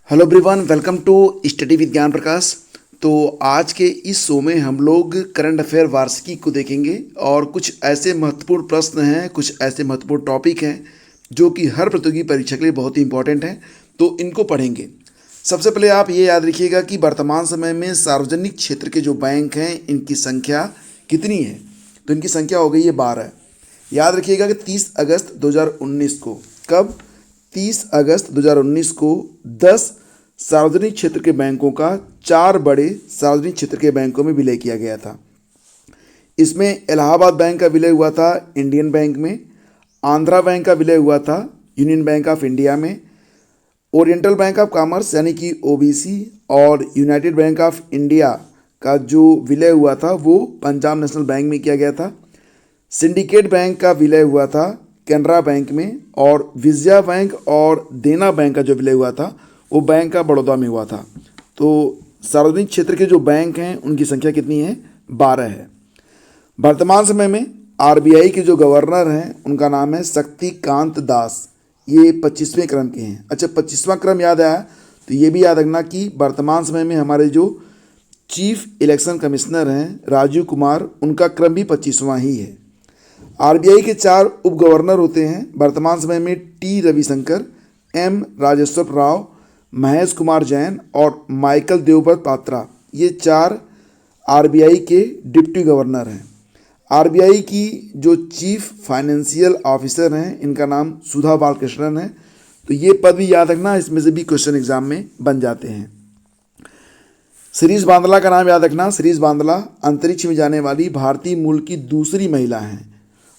Hello everyone, welcome to study with Gyan Prakash. तो आज के इस शो में हम लोग करंट अफेयर वार्षिकी को देखेंगे और कुछ ऐसे महत्वपूर्ण प्रश्न हैं, कुछ ऐसे महत्वपूर्ण टॉपिक हैं जो कि हर प्रतियोगी परीक्षा के लिए बहुत ही इंपॉर्टेंट हैं, तो इनको पढ़ेंगे। सबसे पहले आप ये याद रखिएगा कि वर्तमान समय में सार्वजनिक क्षेत्र के जो बैंक हैं इनकी संख्या कितनी है। तो इनकी संख्या हो गई है 12। याद रखिएगा कि 30 अगस्त 2019 को, कब 30 अगस्त 2019 को 10 सार्वजनिक क्षेत्र के बैंकों का 4 बड़े सार्वजनिक क्षेत्र के बैंकों में विलय किया गया था। इसमें इलाहाबाद बैंक का विलय हुआ था इंडियन बैंक में, आंध्रा बैंक का विलय हुआ था यूनियन बैंक ऑफ इंडिया में, ओरिएंटल बैंक ऑफ कॉमर्स यानी कि ओबीसी और यूनाइटेड बैंक ऑफ इंडिया का जो विलय हुआ था वो पंजाब नेशनल बैंक में किया गया था। सिंडिकेट बैंक का विलय हुआ था कैनरा बैंक में, और विजया बैंक और देना बैंक का जो विलय हुआ था वो बैंक का बड़ौदा में हुआ था। तो सार्वजनिक क्षेत्र के जो बैंक हैं उनकी संख्या कितनी है? 12 है। वर्तमान समय में आरबीआई के जो गवर्नर हैं उनका नाम है शक्तिकांत दास। ये 25वें क्रम के हैं। अच्छा, 25वां क्रम याद आया तो ये भी याद रखना कि वर्तमान समय में हमारे जो चीफ इलेक्शन कमिश्नर हैं राजीव कुमार, उनका क्रम भी 25वां ही है। आरबीआई के 4 उप गवर्नर होते हैं वर्तमान समय में: टी रविशंकर, एम राजेश्वर राव, महेश कुमार जैन और माइकल देवव्रत पात्रा। ये 4 आरबीआई के डिप्टी गवर्नर हैं। आरबीआई की जो चीफ फाइनेंशियल ऑफिसर हैं इनका नाम सुधा बालकृष्णन है। तो ये पद भी याद रखना, इसमें से भी क्वेश्चन एग्जाम में बन जाते हैं। शिरीष बांदला का नाम याद रखना। शिरीष बांदला अंतरिक्ष में जाने वाली भारतीय मूल की दूसरी महिला हैं।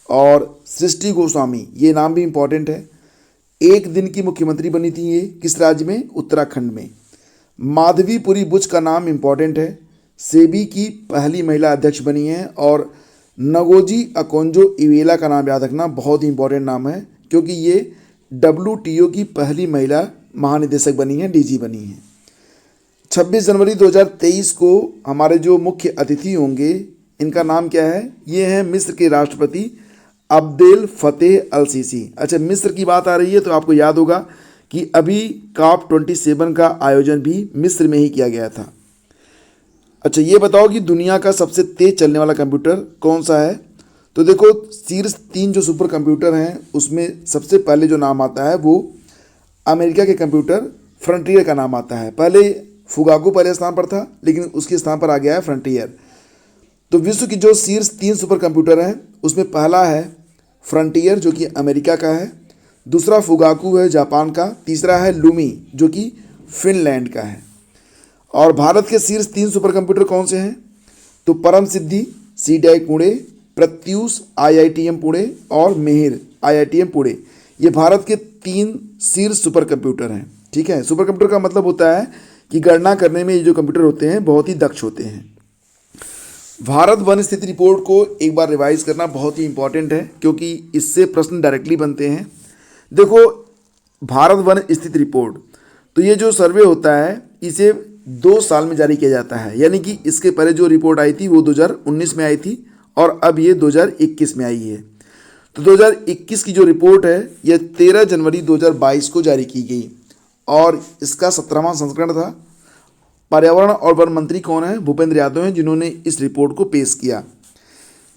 और सृष्टि गोस्वामी, ये नाम भी इम्पॉर्टेंट है, 1 दिन की मुख्यमंत्री बनी थी। ये किस राज्य में? उत्तराखंड में। माधवीपुरी बुच का नाम इम्पॉर्टेंट है, सेबी की पहली महिला अध्यक्ष बनी है। और नगोजी अकोंजो इवेला का नाम याद रखना, बहुत ही इंपॉर्टेंट नाम है क्योंकि ये WTO की पहली महिला महानिदेशक बनी है, डीजी बनी है। 26 जनवरी 2023 को हमारे जो मुख्य अतिथि होंगे इनका नाम क्या है? ये हैं मिस्र के राष्ट्रपति अब्देल फतेह अल सीसी। अच्छा, मिस्र की बात आ रही है तो आपको याद होगा कि अभी COP27 का आयोजन भी मिस्र में ही किया गया था। अच्छा, ये बताओ कि दुनिया का सबसे तेज चलने वाला कंप्यूटर कौन सा है? तो देखो, शीर्ष 3 जो सुपर कंप्यूटर हैं उसमें सबसे पहले जो नाम आता है वो अमेरिका के कंप्यूटर फ्रंटियर का नाम आता है। पहले फुगाकू पहले स्थान पर था, लेकिन उसके स्थान पर आ गया है फ्रंटियर। तो विश्व की जो शीर्ष 3 सुपर कंप्यूटर हैं उसमें पहला है फ्रंटियर जो कि अमेरिका का है, दूसरा फुगाकू है जापान का, तीसरा है लूमी जो कि फिनलैंड का है। और भारत के शीर्ष 3 सुपर कंप्यूटर कौन से हैं? तो परम सिद्धि CDI पुणे, प्रत्यूष IITM पुणे और मेहिर IITM पुणे, ये भारत के 3 शीर्ष सुपर कंप्यूटर हैं। ठीक है, सुपर कंप्यूटर का मतलब होता है कि गणना करने में ये जो कंप्यूटर होते हैं बहुत ही दक्ष होते हैं। भारत वन स्थिति रिपोर्ट को एक बार रिवाइज करना बहुत ही इंपॉर्टेंट है क्योंकि इससे प्रश्न डायरेक्टली बनते हैं। देखो, भारत वन स्थिति रिपोर्ट, तो ये जो सर्वे होता है इसे 2 साल में जारी किया जाता है। यानी कि इसके पहले जो रिपोर्ट आई थी वो 2019 में आई थी और अब ये 2021 में आई है। तो 2021 की जो रिपोर्ट है ये 13 जनवरी 2022 को जारी की गई और इसका 17वां संस्करण था। पर्यावरण और वन मंत्री कौन है? भूपेंद्र यादव हैं, जिन्होंने इस रिपोर्ट को पेश किया।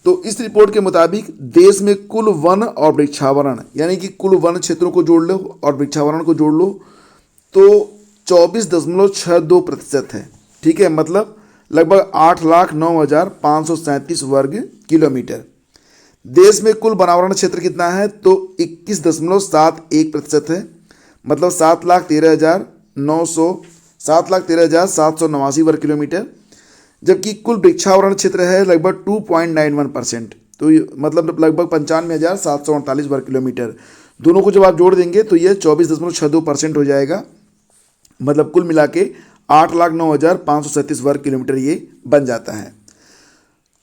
तो इस रिपोर्ट के मुताबिक देश में कुल वन और वृक्षावरण, यानी कि कुल वन क्षेत्रों को जोड़ लो और वृक्षावरण को जोड़ लो तो 24.62% है। ठीक है, मतलब लगभग 8,09,537 वर्ग किलोमीटर। देश में कुल वनावरण क्षेत्र कितना है? तो 21.71% है, मतलब 7,13,789 वर्ग किलोमीटर। जबकि कुल वृक्षावरण क्षेत्र है लगभग 2.91%, तो मतलब लगभग 95,748 वर्ग किलोमीटर। दोनों को जब आप जोड़ देंगे तो ये 24.62% हो जाएगा, मतलब कुल मिला के 8,09,537 वर्ग किलोमीटर ये बन जाता है।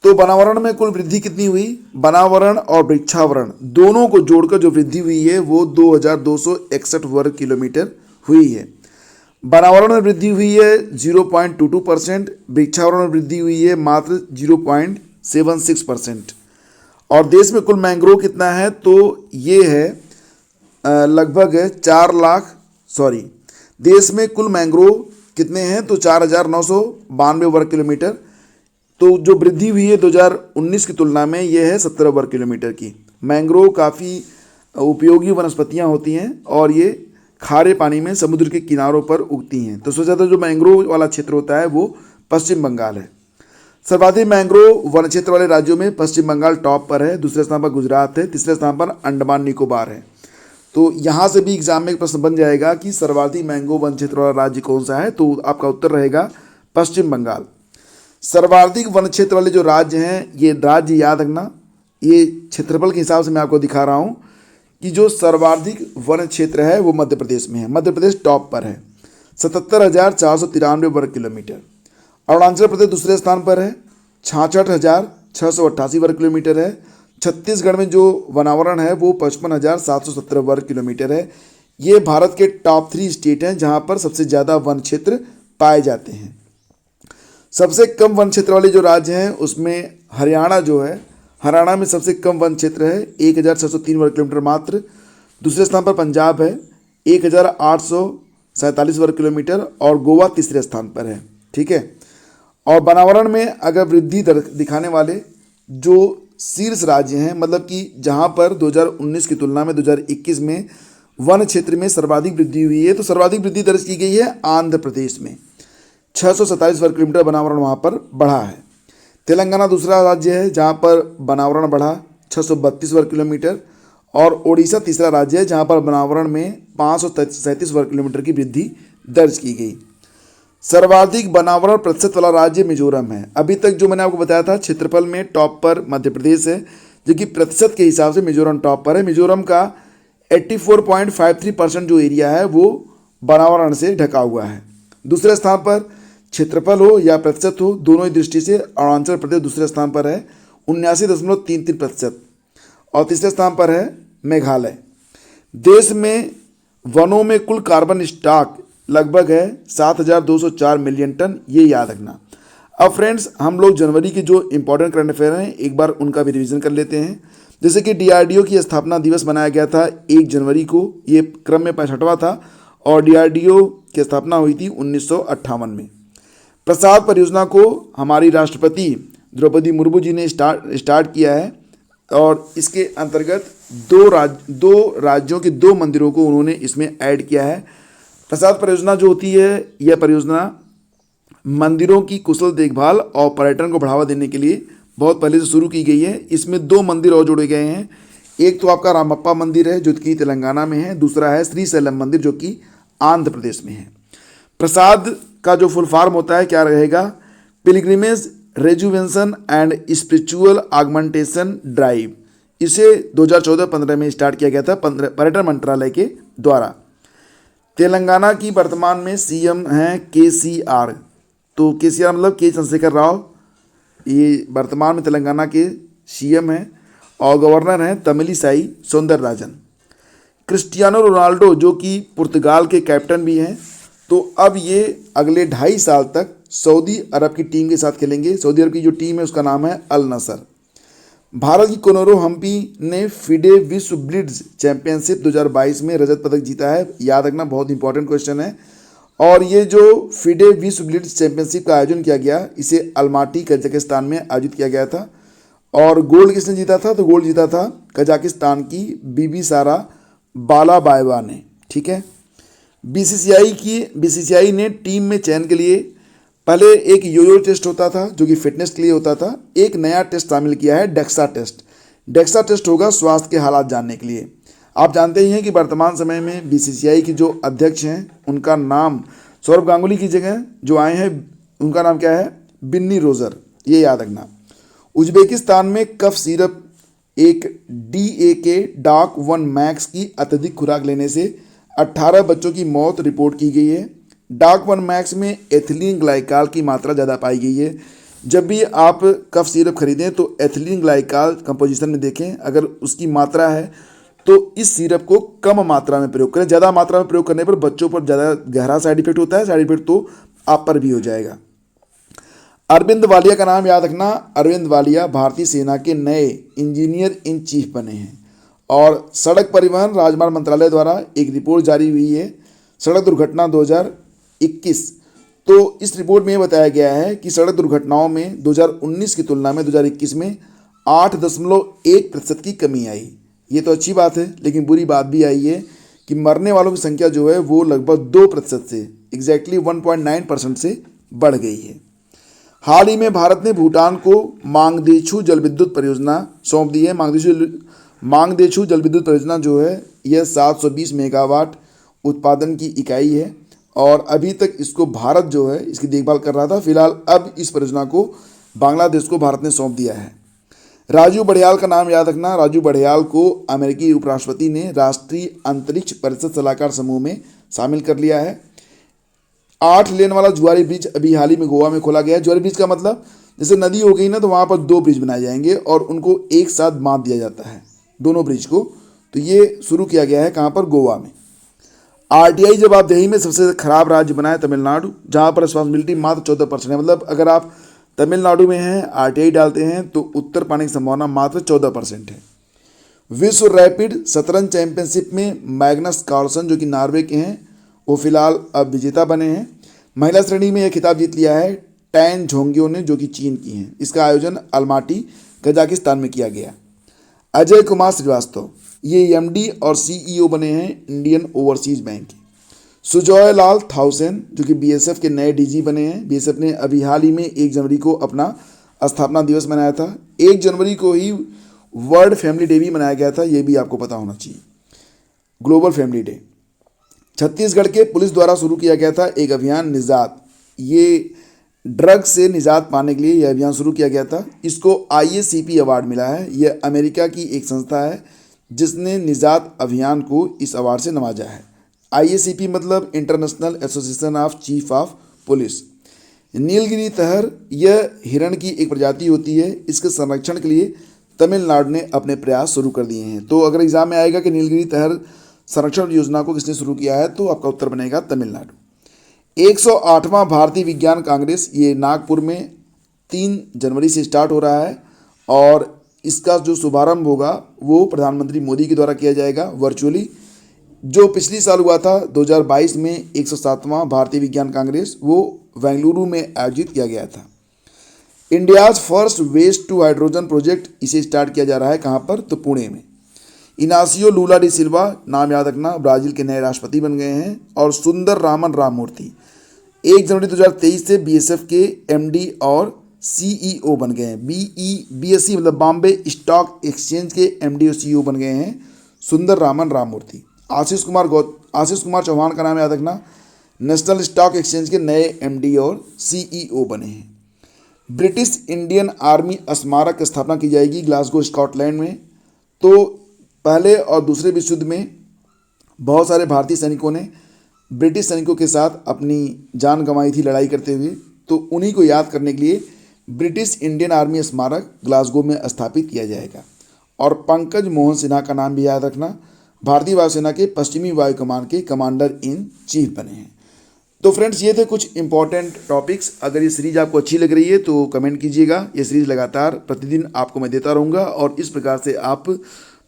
तो वनावरण में कुल वृद्धि कितनी हुई? वनावरण और वृक्षावरण दोनों को जोड़कर जो वृद्धि हुई है वो 2,261 वर्ग किलोमीटर हुई है। वनावरण में वृद्धि हुई है 0.22%, वृक्षावरण में वृद्धि हुई है मात्र 0.76%। और देश में कुल मैंग्रोव कितना है? तो ये है लगभग 4 लाख देश में कुल मैंग्रोव कितने हैं, तो 4,992 वर्ग किलोमीटर। तो जो वृद्धि हुई है 2019 की तुलना में ये है 17 वर्ग किलोमीटर की। मैंग्रोव काफ़ी उपयोगी वनस्पतियां होती हैं और ये खारे पानी में समुद्र के किनारों पर उगती हैं। तो सबसे ज़्यादा जो मैंग्रोव वाला क्षेत्र होता है वो पश्चिम बंगाल है। सर्वाधिक मैंग्रोव वन क्षेत्र वाले राज्यों में पश्चिम बंगाल टॉप पर है, दूसरे स्थान पर गुजरात है, तीसरे स्थान पर अंडमान निकोबार है। तो यहाँ से भी एग्जाम में एक प्रश्न बन जाएगा कि सर्वाधिक मैंग्रोव वन क्षेत्र वाला राज्य कौन सा है, तो आपका उत्तर रहेगा पश्चिम बंगाल। सर्वाधिक वन क्षेत्र वाले जो राज्य हैं, ये राज्य याद रखना, ये क्षेत्रफल के हिसाब से मैं आपको दिखा रहा हूँ कि जो सर्वाधिक वन क्षेत्र है वो मध्य प्रदेश में है। मध्य प्रदेश टॉप पर है, 77,493 वर्ग किलोमीटर। अरुणाचल प्रदेश दूसरे स्थान पर है, 66,688 वर्ग किलोमीटर है। छत्तीसगढ़ में जो वनावरण है वो 55,717 वर्ग किलोमीटर है। ये भारत के टॉप 3 स्टेट हैं जहाँ पर सबसे ज़्यादा वन क्षेत्र पाए जाते हैं। सबसे कम वन क्षेत्र वाले जो राज्य हैं उसमें हरियाणा जो है, हरियाणा में सबसे कम वन क्षेत्र है, 1,603 वर्ग किलोमीटर मात्र। दूसरे स्थान पर पंजाब है, 1,847 वर्ग किलोमीटर, और गोवा तीसरे स्थान पर है। ठीक है। और वनावरण में अगर वृद्धि दर दिखाने वाले जो शीर्ष राज्य हैं, मतलब कि जहां पर 2019 की तुलना में 2021 में वन क्षेत्र में सर्वाधिक वृद्धि हुई है, तो सर्वाधिक वृद्धि दर्ज की गई है आंध्र प्रदेश में, 627 वर्ग किलोमीटर वनावरण वहाँ पर बढ़ा है। तेलंगाना दूसरा राज्य है जहाँ पर वनावरण बढ़ा 632 वर्ग किलोमीटर, और ओडिशा तीसरा राज्य है जहाँ पर वनावरण में 537 वर्ग किलोमीटर की वृद्धि दर्ज की गई। सर्वाधिक वनावरण प्रतिशत वाला राज्य मिजोरम है। अभी तक जो मैंने आपको बताया था क्षेत्रफल में टॉप पर मध्य प्रदेश है, जो कि प्रतिशत के हिसाब से मिजोरम टॉप पर है। मिजोरम का 84.53% जो एरिया है वो वनावरण से ढका हुआ है। दूसरे स्थान पर क्षेत्रफल हो या प्रतिशत हो, दोनों ही दृष्टि से अरुणाचल प्रदेश दूसरे स्थान पर है 79.33%, और तीसरे स्थान पर है मेघालय। देश में वनों में कुल कार्बन स्टॉक लगभग है 7,204 मिलियन टन, ये याद रखना। अब फ्रेंड्स हम लोग जनवरी के जो इंपॉर्टेंट करंट अफेयर हैं एक बार उनका भी रिवीजन कर लेते हैं। जैसे कि DRDO की स्थापना दिवस मनाया गया था 1 जनवरी को, ये क्रम में 65वां था, और DRDO की स्थापना हुई थी 1958 में। प्रसाद परियोजना को हमारी राष्ट्रपति द्रौपदी मुर्मू जी ने स्टार्ट किया है, और इसके अंतर्गत दो राज्यों के 2 मंदिरों को उन्होंने इसमें ऐड किया है। प्रसाद परियोजना जो होती है, यह परियोजना मंदिरों की कुशल देखभाल और पर्यटन को बढ़ावा देने के लिए बहुत पहले से शुरू की गई है। इसमें 2 मंदिर और जोड़े गए हैं। एक तो आपका रामप्पा मंदिर है जो कि तेलंगाना में है, दूसरा है श्रीशैलम मंदिर जो कि आंध्र प्रदेश में है। प्रसाद का जो फुल फॉर्म होता है क्या रहेगा, pilgrimage rejuvenation and spiritual augmentation drive. इसे 2014-15 में स्टार्ट किया गया था पर्यटन मंत्रालय के द्वारा। तेलंगाना की वर्तमान में CM हैं KCR, तो KCR मतलब के चंद्रशेखर राव, ये वर्तमान में तेलंगाना के CM हैं, और गवर्नर हैं तमिलिसाई सौंदरराजन। क्रिस्टियानो रोनाल्डो जो कि पुर्तगाल के कैप्टन भी हैं, तो अब ये अगले 2.5 साल तक सऊदी अरब की टीम के साथ खेलेंगे। सऊदी अरब की जो टीम है उसका नाम है अल नसर। भारत की कोनोरो हम्पी ने फिडे विश्व ब्लिट्ज चैंपियनशिप 2022 में रजत पदक जीता है, याद रखना, बहुत इंपॉर्टेंट क्वेश्चन है। और ये जो फिडे विश्व ब्लिट्ज चैंपियनशिप का आयोजन किया गया, इसे अल्माटी कजाकिस्तान में आयोजित किया गया था। और गोल्ड किसने जीता था, तो गोल्ड जीता था कजाकिस्तान की बीबी सारा बालाबाएवा ने। ठीक है। BCCI ने टीम में चयन के लिए पहले एक योयो टेस्ट होता था जो कि फिटनेस के लिए होता था, एक नया टेस्ट शामिल किया है डेक्सा टेस्ट। डेक्सा टेस्ट होगा स्वास्थ्य के हालात जानने के लिए। आप जानते ही हैं कि वर्तमान समय में BCCI के जो अध्यक्ष हैं उनका नाम सौरभ गांगुली की जगह जो आए हैं उनका नाम क्या है, बिन्नी रोजर, ये याद रखना। उज्बेकिस्तान में कफ सिरप एक DAK डाक 1 मैक्स की अत्यधिक खुराक लेने से 18 बच्चों की मौत रिपोर्ट की गई है। डाक 1 मैक्स में एथिलीन ग्लाइकाल की मात्रा ज़्यादा पाई गई है। जब भी आप कफ सिरप खरीदें तो एथिलीन ग्लाइकाल कंपोजिशन में देखें, अगर उसकी मात्रा है तो इस सिरप को कम मात्रा में प्रयोग करें। ज़्यादा मात्रा में प्रयोग करने पर बच्चों पर ज़्यादा गहरा साइड इफेक्ट होता है, साइड इफेक्ट तो आप पर भी हो जाएगा। अरविंद वालिया का नाम याद रखना। अरविंद वालिया भारतीय सेना के नए इंजीनियर इन चीफ बने हैं। और सड़क परिवहन राजमार्ग मंत्रालय द्वारा एक रिपोर्ट जारी हुई है सड़क दुर्घटना 2021। तो इस रिपोर्ट में ये बताया गया है कि सड़क दुर्घटनाओं में 2019 की तुलना में 2021 में 8.1% की कमी आई। ये तो अच्छी बात है, लेकिन बुरी बात भी आई है कि मरने वालों की संख्या जो है वो लगभग 2% से एग्जैक्टली 1.9% से बढ़ गई है। हाल ही में भारत ने भूटान को मांगदेछू जल विद्युत परियोजना सौंप दी है। मांगदेछू जल विद्युत परियोजना जो है यह 720 मेगावाट उत्पादन की इकाई है और अभी तक इसको भारत जो है इसकी देखभाल कर रहा था। फिलहाल अब इस परियोजना को बांग्लादेश को भारत ने सौंप दिया है। राजू बढ़ियाल का नाम याद रखना। राजू बढ़ियाल को अमेरिकी उपराष्ट्रपति ने राष्ट्रीय अंतरिक्ष परिषद सलाहकार समूह में शामिल कर लिया है। 8 लेन वाला जुआरी ब्रिज अभी हाल ही में गोवा में खोला गया है। जुआरी ब्रिज का मतलब जैसे नदी हो गई ना, तो वहाँ पर 2 ब्रिज बनाए जाएंगे और उनको एक साथ बांध दिया जाता है, दोनों ब्रिज को। तो ये शुरू किया गया है कहाँ पर? गोवा में। आरटीआई जवाबदेही में सबसे खराब राज्य बना है तमिलनाडु, जहाँ पर रिस्पॉन्सिबिलिटी मात्र 14% है। मतलब अगर आप तमिलनाडु में हैं, आरटीआई डालते हैं, तो उत्तर पाने की संभावना मात्र 14% है। विश्व रैपिड शतरंज चैंपियनशिप में मैग्नस कार्लसन जो कि नॉर्वे के हैं, वो फिलहाल अब विजेता बने हैं। महिला श्रेणी में यह खिताब जीत लिया है टैन झोंगियो ने, जो कि चीन की हैं। इसका आयोजन अलमाटी कजाकिस्तान में किया गया। अजय कुमार श्रीवास्तव ये एमडी और सीईओ बने हैं इंडियन ओवरसीज बैंक के। सुजॉय लाल थाउसेन जो कि बीएसएफ के नए डीजी बने हैं। बीएसएफ ने अभी हाल ही में 1 जनवरी को अपना स्थापना दिवस मनाया था। 1 जनवरी को ही वर्ल्ड फैमिली डे भी मनाया गया था, ये भी आपको पता होना चाहिए, ग्लोबल फैमिली डे। छत्तीसगढ़ के पुलिस द्वारा शुरू किया गया था एक अभियान निजात। ये ड्रग से निजात पाने के लिए यह अभियान शुरू किया गया था। इसको IACP अवार्ड मिला है। यह अमेरिका की एक संस्था है जिसने निजात अभियान को इस अवार्ड से नवाजा है। IACP मतलब international association of chief of police. Nilgiri तहर यह हिरण की एक प्रजाति होती है। इसके संरक्षण के लिए तमिलनाडु ने अपने प्रयास शुरू कर दिए हैं। तो अगर एग्जाम में आएगा कि नीलगिरी तहर संरक्षण योजना को किसने शुरू किया है, तो आपका उत्तर बनेगा तमिलनाडु। 108वां भारतीय विज्ञान कांग्रेस ये नागपुर में 3 जनवरी से स्टार्ट हो रहा है और इसका जो शुभारंभ होगा वो प्रधानमंत्री मोदी के द्वारा किया जाएगा वर्चुअली। जो पिछली साल हुआ था 2022 में 107वां भारतीय विज्ञान कांग्रेस, वो बेंगलुरु में आयोजित किया गया था। India's first waste to hydrogen project इसे स्टार्ट किया जा रहा है कहाँ पर? तो पुणे में। इनासियो लूला डी सिल्वा नाम याद रखना, ब्राज़ील के नए राष्ट्रपति बन गए हैं। और सुंदर रामन राममूर्ति 1 जनवरी 2023 से बीएसएफ के एमडी और सीईओ बन गए हैं। BSE मतलब बॉम्बे स्टॉक एक्सचेंज के एमडी और सीईओ बन गए हैं सुंदर रामन राममूर्ति। आशीष कुमार चौहान का नाम याद रखना, नेशनल स्टॉक एक्सचेंज के नए एमडी और सीईओ बने हैं। ब्रिटिश इंडियन आर्मी स्मारक की स्थापना की जाएगी ग्लासगो स्कॉटलैंड में। तो पहले और दूसरे विश्व युद्ध में बहुत सारे भारतीय सैनिकों ने ब्रिटिश सैनिकों के साथ अपनी जान गंवाई थी लड़ाई करते हुए, तो उन्हीं को याद करने के लिए ब्रिटिश इंडियन आर्मी स्मारक ग्लासगो में स्थापित किया जाएगा। और पंकज मोहन सिन्हा का नाम भी याद रखना, भारतीय वायुसेना के पश्चिमी वायु कमान के कमांडर इन चीफ बने हैं। तो फ्रेंड्स, ये थे कुछ इंपॉर्टेंट टॉपिक्स। अगर ये सीरीज़ आपको अच्छी लग रही है तो कमेंट कीजिएगा। ये सीरीज़ लगातार प्रतिदिन आपको मैं देता रहूँगा और इस प्रकार से आप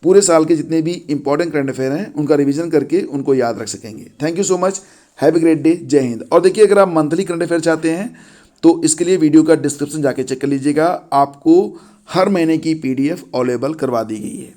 पूरे साल के जितने भी इंपॉर्टेंट करंट अफेयर हैं उनका रिवीजन करके उनको याद रख सकेंगे। Thank you so much, have a great day, जय हिंद। और देखिए, अगर आप मंथली करंट अफेयर चाहते हैं तो इसके लिए वीडियो का डिस्क्रिप्शन जाके चेक कर लीजिएगा। आपको हर महीने की PDF अवेलेबल करवा दी गई है।